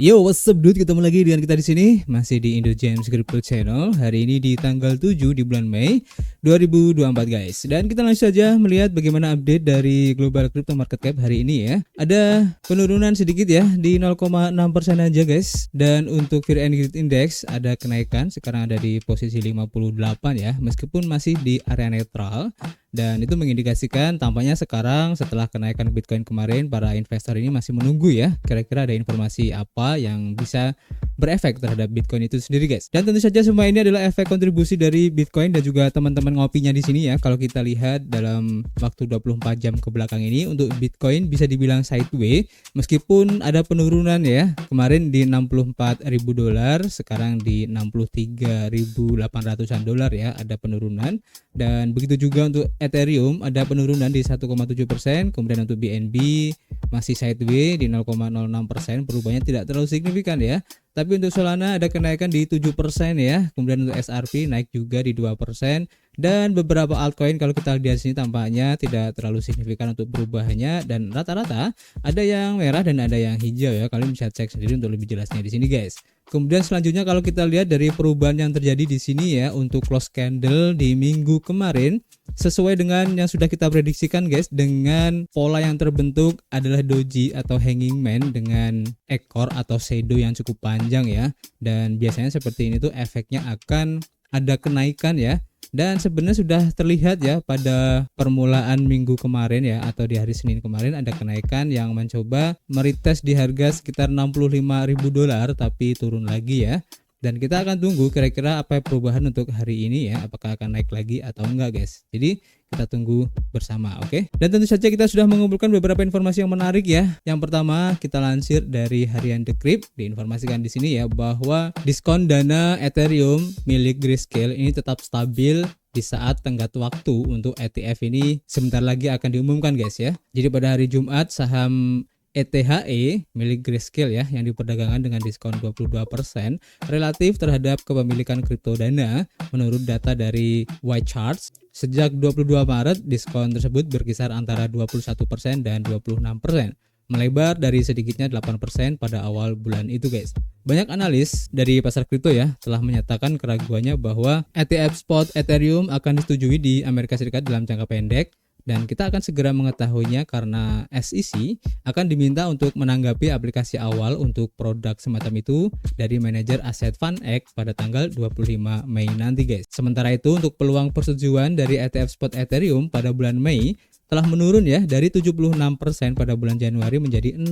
Yo, what's up dude? Ketemu lagi dengan kita di sini masih di Indo James Crypto Channel. Hari ini di tanggal 7 di bulan Mei 2024 guys. Dan kita langsung saja melihat bagaimana update dari global crypto market cap hari ini ya. Ada penurunan sedikit ya di 0,6% aja guys. Dan untuk Fear and Greed Index ada kenaikan, sekarang ada di posisi 58 ya, meskipun masih di area netral. Dan itu mengindikasikan tampaknya sekarang setelah kenaikan Bitcoin kemarin, para investor ini masih menunggu ya, kira-kira ada informasi apa yang bisa berefek terhadap Bitcoin itu sendiri guys. Dan tentu saja semua ini adalah efek kontribusi dari Bitcoin dan juga teman-teman ngopinya di sini ya. Kalau kita lihat dalam waktu 24 jam ke belakang ini, untuk Bitcoin bisa dibilang sideways meskipun ada penurunan ya. Kemarin di $64.000, sekarang di $63.800-an ya, ada penurunan. Dan begitu juga untuk Ethereum ada penurunan di 1,7%, kemudian untuk BNB masih sideways di 0,06%, perubahannya tidak terlalu signifikan ya. Tapi untuk Solana ada kenaikan di 7% ya, kemudian untuk SRP naik juga di 2%, dan beberapa altcoin kalau kita lihat di sini tampaknya tidak terlalu signifikan untuk perubahannya, dan rata-rata ada yang merah dan ada yang hijau ya. Kalian bisa cek sendiri untuk lebih jelasnya di sini guys. Kemudian selanjutnya kalau kita lihat dari perubahan yang terjadi di sini ya, untuk close candle di minggu kemarin sesuai dengan yang sudah kita prediksikan guys, dengan pola yang terbentuk adalah doji atau hanging man dengan ekor atau shadow yang cukup panjang ya. Dan biasanya seperti ini tuh efeknya akan ada kenaikan ya. Dan sebenarnya sudah terlihat ya pada permulaan minggu kemarin ya, atau di hari Senin kemarin ada kenaikan yang mencoba meretest di harga sekitar $65.000 tapi turun lagi ya. Dan kita akan tunggu kira-kira apa perubahan untuk hari ini ya, apakah akan naik lagi atau enggak guys. Jadi kita tunggu bersama, oke? Dan tentu saja kita sudah mengumpulkan beberapa informasi yang menarik ya. Yang pertama kita lansir dari harian Decrypt, diinformasikan di sini ya bahwa diskon dana Ethereum milik Grayscale ini tetap stabil di saat tenggat waktu untuk ETF ini sebentar lagi akan diumumkan guys ya. Jadi pada hari Jumat saham ETHE milik Grayscale ya yang diperdagangkan dengan diskon 22% relatif terhadap kepemilikan kripto Dana menurut data dari White Charts. Sejak 22 Maret diskon tersebut berkisar antara 21% dan 26%, melebar dari sedikitnya 8% pada awal bulan itu guys. Banyak analis dari pasar kripto ya telah menyatakan keraguannya bahwa ETF spot Ethereum akan disetujui di Amerika Serikat dalam jangka pendek. Dan kita akan segera mengetahuinya karena SEC akan diminta untuk menanggapi aplikasi awal untuk produk semacam itu dari manajer aset FunEgg pada tanggal 25 Mei nanti guys. Sementara itu untuk peluang persetujuan dari ETF spot Ethereum pada bulan Mei telah menurun ya dari 76% pada bulan Januari menjadi 6%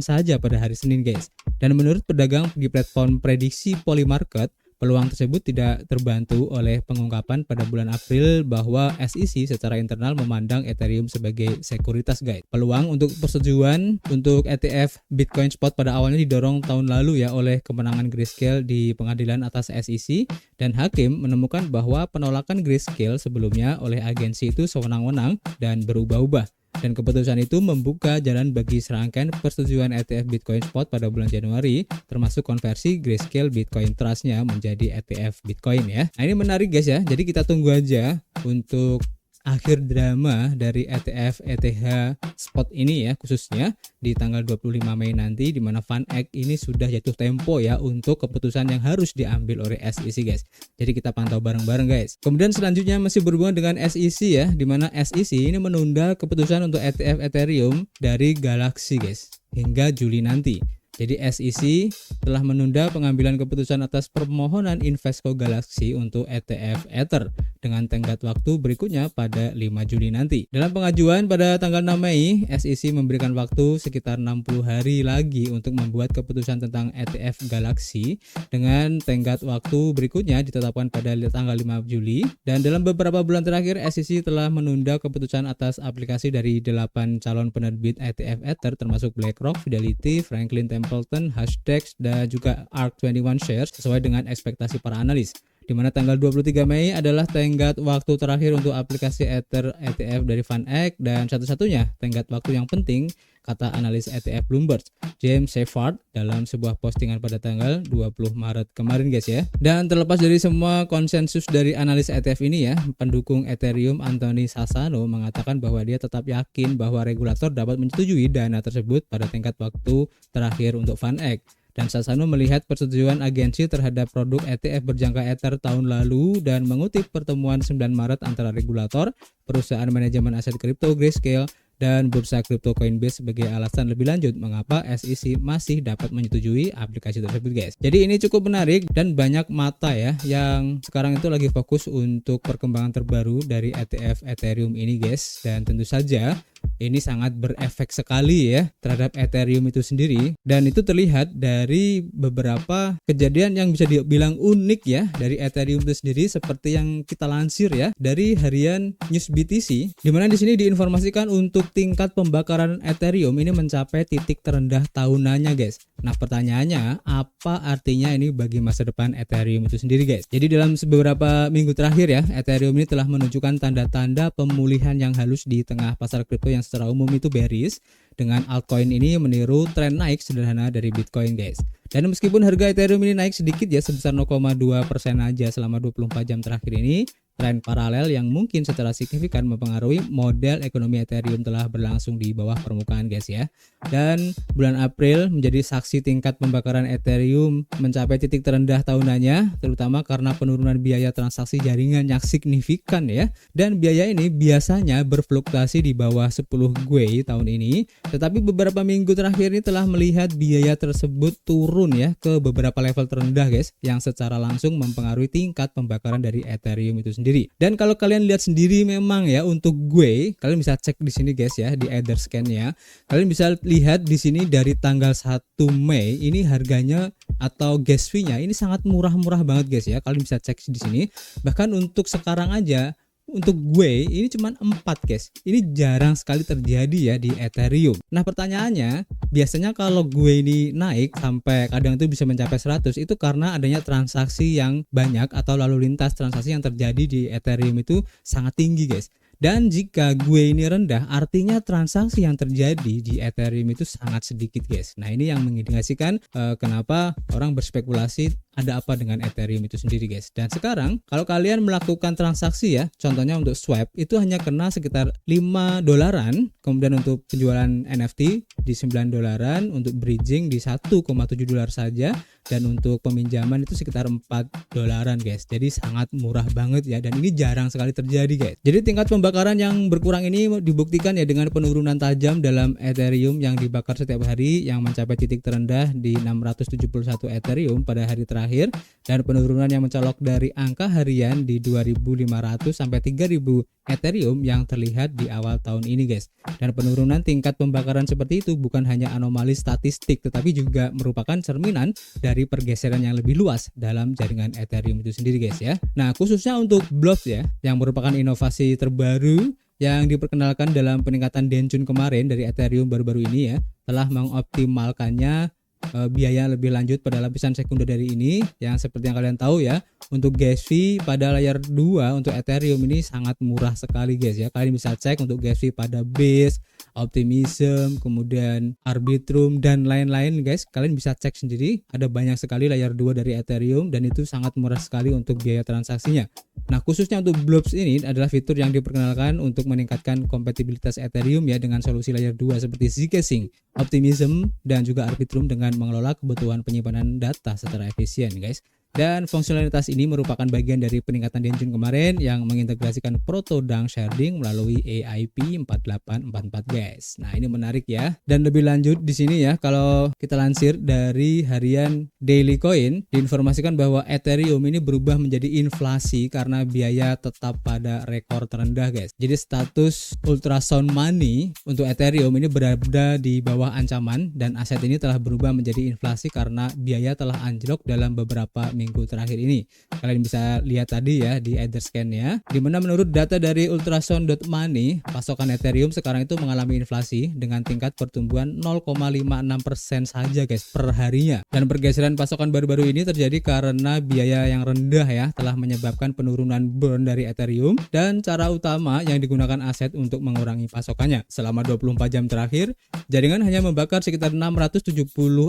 saja pada hari Senin guys. Dan menurut pedagang di platform prediksi Polymarket, peluang tersebut tidak terbantu oleh pengungkapan pada bulan April bahwa SEC secara internal memandang Ethereum sebagai sekuritas guys. Peluang untuk persetujuan untuk ETF Bitcoin Spot pada awalnya didorong tahun lalu ya oleh kemenangan Grayscale di pengadilan atas SEC, dan hakim menemukan bahwa penolakan Grayscale sebelumnya oleh agensi itu sewenang-wenang dan berubah-ubah. Dan keputusan itu membuka jalan bagi serangkaian persetujuan ETF Bitcoin Spot pada bulan Januari, termasuk konversi Grayscale Bitcoin Trust-nya menjadi ETF Bitcoin ya. Nah ini menarik guys ya, jadi kita tunggu aja untuk akhir drama dari ETF ETH spot ini ya, khususnya di tanggal 25 Mei nanti, di mana FunEgg ini sudah jatuh tempo ya untuk keputusan yang harus diambil oleh SEC guys. Jadi kita pantau bareng-bareng guys. Kemudian selanjutnya masih berhubungan dengan SEC ya, di mana SEC ini menunda keputusan untuk ETF Ethereum dari Galaxy guys hingga Juli nanti. Jadi SEC telah menunda pengambilan keputusan atas permohonan Invesco Galaxy untuk ETF Ether dengan tenggat waktu berikutnya pada 5 Juli nanti. Dalam pengajuan pada tanggal 6 Mei, SEC memberikan waktu sekitar 60 hari lagi untuk membuat keputusan tentang ETF Galaxy dengan tenggat waktu berikutnya ditetapkan pada tanggal 5 Juli. Dan dalam beberapa bulan terakhir, SEC telah menunda keputusan atas aplikasi dari 8 calon penerbit ETF Ether termasuk BlackRock, Fidelity, Franklin Templeton, Hashdex, dan juga ARK21 Shares sesuai dengan ekspektasi para analis. Di mana tanggal 23 Mei adalah tenggat waktu terakhir untuk aplikasi Ether ETF dari FunEgg, dan satu-satunya tenggat waktu yang penting, kata analis ETF Bloomberg James Shepard dalam sebuah postingan pada tanggal 20 Maret kemarin guys ya. Dan terlepas dari semua konsensus dari analis ETF ini ya, pendukung Ethereum Anthony Sassano mengatakan bahwa dia tetap yakin bahwa regulator dapat menyetujui dana tersebut pada tenggat waktu terakhir untuk FunEgg. Dan Sassano melihat persetujuan agensi terhadap produk ETF berjangka Ether tahun lalu dan mengutip pertemuan 9 Maret antara regulator, perusahaan manajemen aset kripto Grayscale, dan bursa kripto Coinbase sebagai alasan lebih lanjut mengapa SEC masih dapat menyetujui aplikasi tersebut, guys. Jadi ini cukup menarik dan banyak mata ya yang sekarang itu lagi fokus untuk perkembangan terbaru dari ETF Ethereum ini, guys. Dan tentu saja ini sangat berefek sekali ya terhadap Ethereum itu sendiri, dan itu terlihat dari beberapa kejadian yang bisa dibilang unik ya dari Ethereum itu sendiri, seperti yang kita lansir ya dari harian News BTC, di mana di sini diinformasikan untuk tingkat pembakaran Ethereum ini mencapai titik terendah tahunannya, guys. Nah, pertanyaannya apa artinya ini bagi masa depan Ethereum itu sendiri, guys? Jadi dalam beberapa minggu terakhir ya, Ethereum ini telah menunjukkan tanda-tanda pemulihan yang halus di tengah pasar kripto yang secara umum itu bearish, dengan altcoin ini meniru tren naik sederhana dari Bitcoin, guys. Dan meskipun harga Ethereum ini naik sedikit ya sebesar 0,2% aja selama 24 jam terakhir ini, tren paralel yang mungkin secara signifikan mempengaruhi model ekonomi Ethereum telah berlangsung di bawah permukaan, guys ya. Dan bulan April menjadi saksi tingkat pembakaran Ethereum mencapai titik terendah tahunannya, terutama karena penurunan biaya transaksi jaringan yang signifikan ya. Dan biaya ini biasanya berfluktuasi di bawah 10 GWei tahun ini, tetapi beberapa minggu terakhir ini telah melihat biaya tersebut turun ya ke beberapa level terendah, guys, yang secara langsung mempengaruhi tingkat pembakaran dari Ethereum itu sendiri. Dan kalau kalian lihat sendiri memang ya untuk gue, kalian bisa cek di sini, guys ya, di Etherscan-nya. Kalian bisa lihat di sini dari tanggal 1 Mei ini harganya atau gas fee-nya ini sangat murah-murah banget, guys ya. Kalian bisa cek di sini. Bahkan untuk sekarang aja untuk gue ini cuma 4, guys. Ini jarang sekali terjadi ya di Ethereum. Nah, pertanyaannya, biasanya kalau gue ini naik sampai kadang itu bisa mencapai 100, itu karena adanya transaksi yang banyak atau lalu lintas transaksi yang terjadi di Ethereum itu sangat tinggi, guys. Dan jika gue ini rendah, artinya transaksi yang terjadi di Ethereum itu sangat sedikit, guys. Nah, ini yang mengindikasikan kenapa orang berspekulasi ada apa dengan Ethereum itu sendiri, guys. Dan sekarang kalau kalian melakukan transaksi ya, contohnya untuk swap itu hanya kena sekitar $5, kemudian untuk penjualan NFT di $9, untuk bridging di $1,7 saja, dan untuk peminjaman itu sekitar $4, guys. Jadi sangat murah banget ya, dan ini jarang sekali terjadi, guys. Jadi tingkat pembakaran yang berkurang ini dibuktikan ya dengan penurunan tajam dalam Ethereum yang dibakar setiap hari, yang mencapai titik terendah di 671 Ethereum pada hari terakhir, dan penurunan yang mencolok dari angka harian di 2.500 sampai 3.000 Ethereum yang terlihat di awal tahun ini, guys. Dan penurunan tingkat pembakaran seperti itu bukan hanya anomali statistik, tetapi juga merupakan cerminan dari pergeseran yang lebih luas dalam jaringan Ethereum itu sendiri, guys ya. Nah, khususnya untuk Blobs ya, yang merupakan inovasi terbaru yang diperkenalkan dalam peningkatan Denjun kemarin dari Ethereum baru-baru ini ya, telah mengoptimalkannya biaya lebih lanjut pada lapisan sekunder dari ini, yang seperti yang kalian tahu ya, untuk gas fee pada layer 2 untuk Ethereum ini sangat murah sekali, guys ya. Kalian bisa cek untuk gas fee pada Base, Optimism, kemudian Arbitrum dan lain-lain, guys. Kalian bisa cek sendiri, ada banyak sekali layer 2 dari Ethereum dan itu sangat murah sekali untuk biaya transaksinya. Nah, khususnya untuk Blobs ini adalah fitur yang diperkenalkan untuk meningkatkan kompatibilitas Ethereum ya dengan solusi layer 2 seperti Zcaching, Optimism dan juga Arbitrum dengan mengelola kebutuhan penyimpanan data secara efisien, guys. Dan fungsionalitas ini merupakan bagian dari peningkatan Denjun kemarin yang mengintegrasikan Proto Dang Sharding melalui AIP 4844, guys. Nah, ini menarik ya. Dan lebih lanjut di sini ya, kalau kita lansir dari harian Daily Coin, diinformasikan bahwa Ethereum ini berubah menjadi inflasi karena biaya tetap pada rekor terendah, guys. Jadi status ultrasound money untuk Ethereum ini berada di bawah ancaman, dan aset ini telah berubah menjadi inflasi karena biaya telah anjlok dalam beberapa minggu terakhir ini. Kalian bisa lihat tadi ya di Etherscan ya, dimana menurut data dari ultrasound.money, pasokan Ethereum sekarang itu mengalami inflasi dengan tingkat pertumbuhan 0,56% saja, guys, per harinya. Dan pergeseran pasokan baru-baru ini terjadi karena biaya yang rendah ya telah menyebabkan penurunan burn dari Ethereum, dan cara utama yang digunakan aset untuk mengurangi pasokannya. Selama 24 jam terakhir, jaringan hanya membakar sekitar 670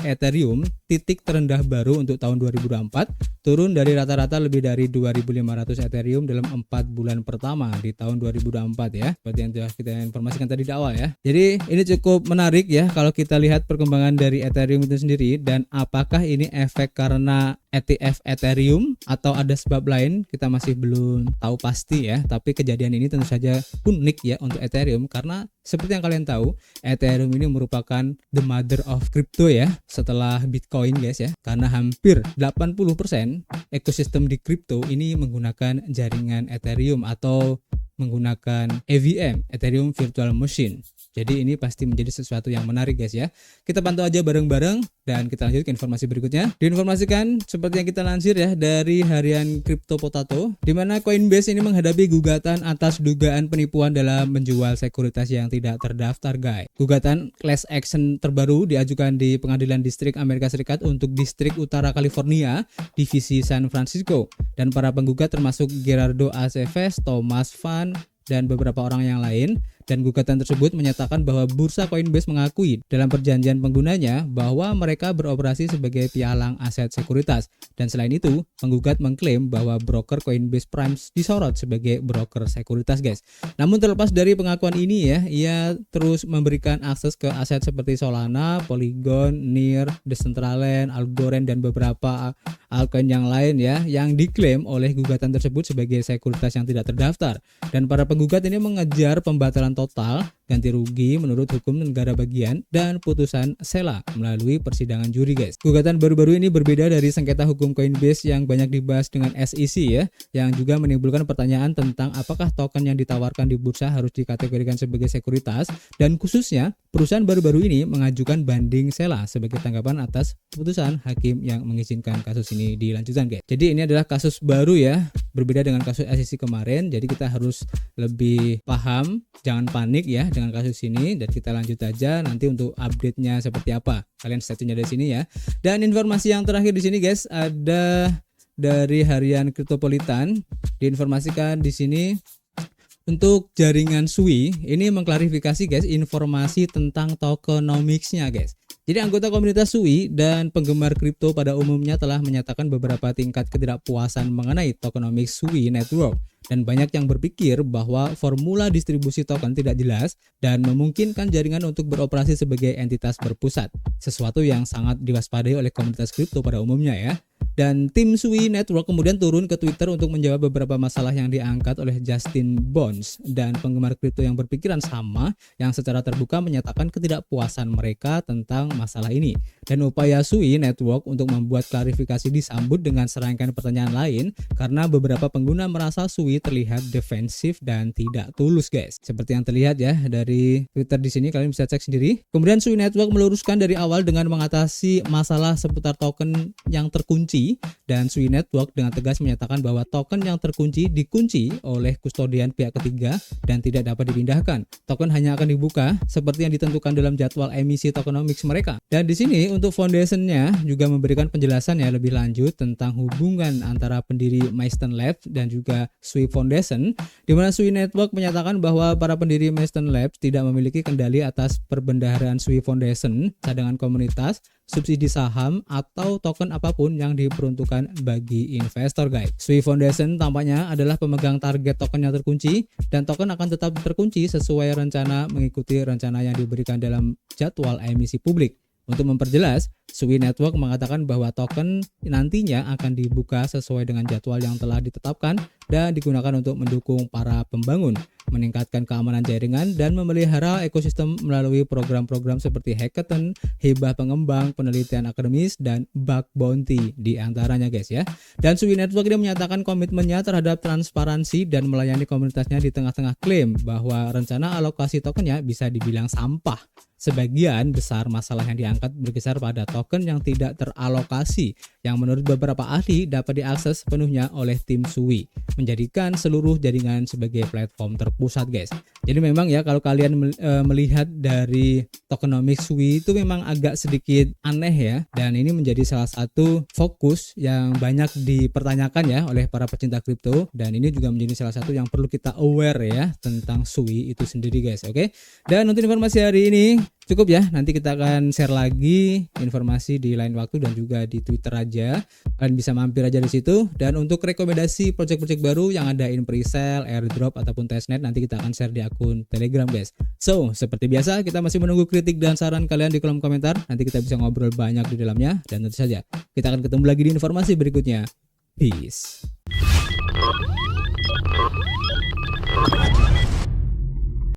Ethereum, titik terendah baru untuk tahun 2024, turun dari rata-rata lebih dari 2.500 Ethereum dalam 4 bulan pertama di tahun 2024 ya, seperti yang telah kita informasikan tadi di awal ya. Jadi ini cukup menarik ya kalau kita lihat perkembangan dari Ethereum itu sendiri, dan apakah ini efek karena ETF Ethereum atau ada sebab lain, kita masih belum tahu pasti ya. Tapi kejadian ini tentu saja unik ya untuk Ethereum, karena seperti yang kalian tahu, Ethereum ini merupakan the mother of crypto ya, setelah Bitcoin guys ya, karena hampir 80% ekosistem di kripto ini menggunakan jaringan Ethereum atau menggunakan EVM, Ethereum Virtual Machine. Jadi ini pasti menjadi sesuatu yang menarik guys ya. Kita pantau aja bareng-bareng dan kita lanjut ke informasi berikutnya. Diinformasikan seperti yang kita lansir ya dari harian Crypto Potato, di mana Coinbase ini menghadapi gugatan atas dugaan penipuan dalam menjual sekuritas yang tidak terdaftar guys. Gugatan class action terbaru diajukan di Pengadilan Distrik Amerika Serikat untuk Distrik Utara California, Divisi San Francisco, dan para penggugat termasuk Gerardo Aceves, Thomas Van, dan beberapa orang yang lain. Dan gugatan tersebut menyatakan bahwa bursa Coinbase mengakui dalam perjanjian penggunanya bahwa mereka beroperasi sebagai pialang aset sekuritas. Dan selain itu, penggugat mengklaim bahwa broker Coinbase Prime disorot sebagai broker sekuritas guys. Namun terlepas dari pengakuan ini ya, ia terus memberikan akses ke aset seperti Solana, Polygon, Near, Decentraland, Algorand, dan beberapa altcoin yang lain ya, yang diklaim oleh gugatan tersebut sebagai sekuritas yang tidak terdaftar. Dan para penggugat ini mengejar pembatalan total, ganti rugi menurut hukum negara bagian, dan putusan sela melalui persidangan juri guys. Gugatan baru-baru ini berbeda dari sengketa hukum Coinbase yang banyak dibahas dengan SEC ya, yang juga menimbulkan pertanyaan tentang apakah token yang ditawarkan di bursa harus dikategorikan sebagai sekuritas, dan khususnya perusahaan baru-baru ini mengajukan banding sela sebagai tanggapan atas putusan hakim yang mengizinkan kasus ini dilanjutkan guys. Jadi ini adalah kasus baru ya, berbeda dengan kasus SEC kemarin. Jadi kita harus lebih paham, jangan panik ya dengan kasus ini, dan kita lanjut aja nanti untuk update-nya seperti apa. Kalian stay tune dari sini ya. Dan informasi yang terakhir di sini guys, ada dari harian Cryptopolitan, diinformasikan di sini untuk jaringan Sui ini mengklarifikasi guys informasi tentang tokenomics-nya guys. Jadi anggota komunitas Sui dan penggemar kripto pada umumnya telah menyatakan beberapa tingkat ketidakpuasan mengenai tokenomics Sui Network, dan banyak yang berpikir bahwa formula distribusi token tidak jelas dan memungkinkan jaringan untuk beroperasi sebagai entitas berpusat, sesuatu yang sangat diwaspadai oleh komunitas kripto pada umumnya ya. Dan tim Sui Network kemudian turun ke Twitter untuk menjawab beberapa masalah yang diangkat oleh Justin Bones dan penggemar kripto yang berpikiran sama, yang secara terbuka menyatakan ketidakpuasan mereka tentang masalah ini. Dan upaya Sui Network untuk membuat klarifikasi disambut dengan serangkaian pertanyaan lain karena beberapa pengguna merasa Sui terlihat defensif dan tidak tulus guys. Seperti yang terlihat ya dari Twitter di sini, kalian bisa cek sendiri. Kemudian Sui Network meluruskan dari awal dengan mengatasi masalah seputar token yang terkunci, dan Sui Network dengan tegas menyatakan bahwa token yang terkunci dikunci oleh kustodian pihak ketiga dan tidak dapat dipindahkan. Token hanya akan dibuka seperti yang ditentukan dalam jadwal emisi tokenomics mereka. Dan di sini untuk foundationnya juga memberikan penjelasan ya lebih lanjut tentang hubungan antara pendiri Maeston Labs dan juga Sui Foundation, di mana Sui Network menyatakan bahwa para pendiri Maeston Labs tidak memiliki kendali atas perbendaharaan Sui Foundation, cadangan komunitas, subsidi saham, atau token apapun yang diperuntukkan bagi investor guys. Sui Foundation tampaknya adalah pemegang target token yang terkunci, dan token akan tetap terkunci sesuai rencana mengikuti rencana yang diberikan dalam jadwal emisi publik. Untuk memperjelas, Sui Network mengatakan bahwa token nantinya akan dibuka sesuai dengan jadwal yang telah ditetapkan dan digunakan untuk mendukung para pembangun, meningkatkan keamanan jaringan, dan memelihara ekosistem melalui program-program seperti hackathon, hibah pengembang, penelitian akademis, dan bug bounty di antaranya guys ya. Dan Sui Network ini menyatakan komitmennya terhadap transparansi dan melayani komunitasnya di tengah-tengah klaim bahwa rencana alokasi tokennya bisa dibilang sampah. Sebagian besar masalah yang diangkat berkisar pada token yang tidak teralokasi, yang menurut beberapa ahli dapat diakses sepenuhnya oleh tim Sui, menjadikan seluruh jaringan sebagai platform terpusat guys. Jadi memang ya kalau kalian melihat dari tokenomics Sui itu memang agak sedikit aneh ya, dan ini menjadi salah satu fokus yang banyak dipertanyakan ya oleh para pecinta kripto, dan ini juga menjadi salah satu yang perlu kita aware ya tentang Sui itu sendiri guys. Oke. Dan untuk informasi hari ini Cukup ya, nanti kita akan share lagi informasi di lain waktu dan juga di Twitter aja. Kalian bisa mampir aja di situ. Dan untuk rekomendasi project-project baru yang ada in pre-sale, airdrop ataupun testnet, nanti kita akan share di akun Telegram guys. So, seperti biasa kita masih menunggu kritik dan saran kalian di kolom komentar. Nanti kita bisa ngobrol banyak di dalamnya. Dan tentu saja kita akan ketemu lagi di informasi berikutnya. Peace.